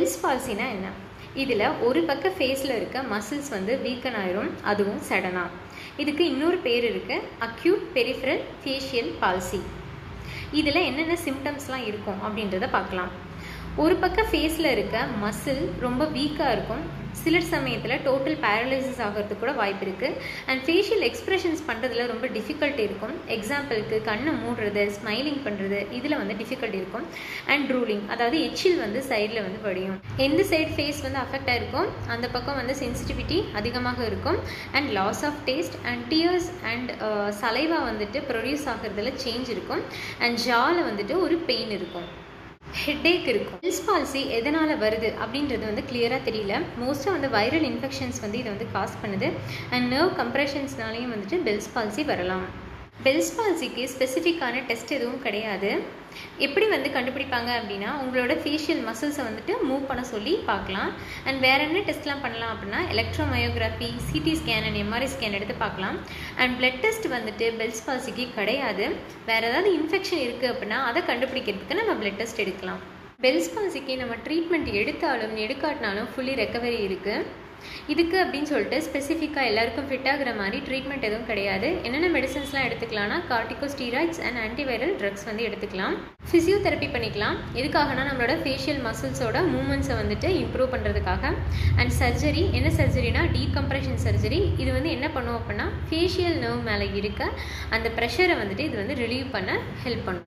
Bells பால்சினா என்ன? இதில் ஒரு பக்கம் ஃபேஸில் இருக்க மசில்ஸ் வந்து வீக்கன் ஆயிரும், அதுவும் சடனாக. இதுக்கு இன்னொரு பேர் இருக்குது, அக்யூட் பெரிஃபரல் ஃபேஷியல் பால்சி. இதில் என்னென்ன சிம்டம்ஸ்லாம் இருக்கும் அப்படின்றத பார்க்கலாம். ஒரு பக்கம் ஃபேஸில் இருக்க மசில் ரொம்ப வீக்காக இருக்கும், சில சமயத்தில் டோட்டல் பேரலைசிஸ் ஆகிறதுக்கு கூட வாய்ப்பு இருக்குது. அண்ட் ஃபேஷியல் எக்ஸ்ப்ரெஷன்ஸ் பண்ணுறதுல ரொம்ப டிஃபிகல்ட் இருக்கும். எக்ஸாம்பிளுக்கு கண்ணை மூடுறது, ஸ்மைலிங் பண்ணுறது, இதில் வந்து டிஃபிகல்ட் இருக்கும். அண்ட் ட்ரூலிங், அதாவது எச்சில் வந்து சைடில் வந்து வடியும். எந்த சைடு ஃபேஸ் வந்து அஃபெக்ட் ஆகிருக்கும் அந்த பக்கம் வந்து சென்சிட்டிவிட்டி அதிகமாக இருக்கும். And loss of taste and tears and saliva வந்துட்டு ப்ரொடியூஸ் ஆகிறதுல சேஞ்ச் இருக்கும். அண்ட் ஜாவில் வந்துட்டு ஒரு பெயின் இருக்கும். ஹெட்டேக் இருக்கும். பெல்ஸ் பால்சி எதனால் வருது அப்படின்றது வந்து கிளியராக தெரியல. மோஸ்ட்டாக வந்து வைரல் இன்ஃபெக்ஷன்ஸ் வந்து இதை வந்து காஸ் பண்ணுது. அண்ட் நர்வ் கம்ப்ரெஷன்ஸ்னாலையும் வந்துட்டு பெல்ஸ் பால்சி வரலாம். பெல்ஸ் பால்சிக்கு ஸ்பெசிஃபிக்கான டெஸ்ட் எதுவும் கிடையாது. எப்படி வந்து கண்டுபிடிப்பாங்க அப்படின்னா, உங்களோட ஃபேஷியல் மசில்ஸை வந்துட்டு மூவ் பண்ண சொல்லி பார்க்கலாம். அண்ட் வேறு என்ன டெஸ்ட்லாம் பண்ணலாம் அப்படின்னா, electromyography, CT scan and MRI scan எடுத்து பார்க்கலாம். அண்ட் பிளட் டெஸ்ட் வந்துட்டு பெல்ஸ் பால்சிக்கு கிடையாது. வேறு ஏதாவது இன்ஃபெக்ஷன் இருக்குது அப்படின்னா அதை கண்டுபிடிக்கிறதுக்கு நம்ம பிளட் டெஸ்ட் எடுக்கலாம். பெல்ஸ் பால்சிக்கு நம்ம ட்ரீட்மெண்ட் எடுத்தாலும் எடுக்காட்டினாலும் ஃபுல்லி ரெக்கவரி இருக்குது. இதுக்கு அப்படின்னு சொல்லிட்டு ஸ்பெசிஃபிக்காக எல்லாருக்கும் ஃபிட் ஆகிற மாதிரி ட்ரீட்மெண்ட் எதுவும் கிடையாது. என்னென்ன மெடிசன்ஸ்லாம் எடுத்துக்கலாம்னா, கார்டிகோஸ்டீராய்ட்ஸ் அண்ட் ஆன்டிவைரல் ட்ரக்ஸ் வந்து எடுத்துக்கலாம். ஃபிசியோதெரப்பி பண்ணிக்கலாம். எதுக்காகனா நம்மளோட ஃபேஷியல் மசில்ஸோட மூமெண்ட்ஸை வந்துட்டு இம்ப்ரூவ் பண்ணுறதுக்காக. அண்ட் சர்ஜரி, என்ன சர்ஜரினா டீகம்ப்ரெஷன் சர்ஜரி. இது வந்து என்ன பண்ணுவோம் அப்படின்னா, ஃபேஷியல் நர்வ் மேலே இருக்க அந்த ப்ரெஷரை வந்துட்டு இது வந்து ரிலீவ் பண்ண ஹெல்ப் பண்ணும்.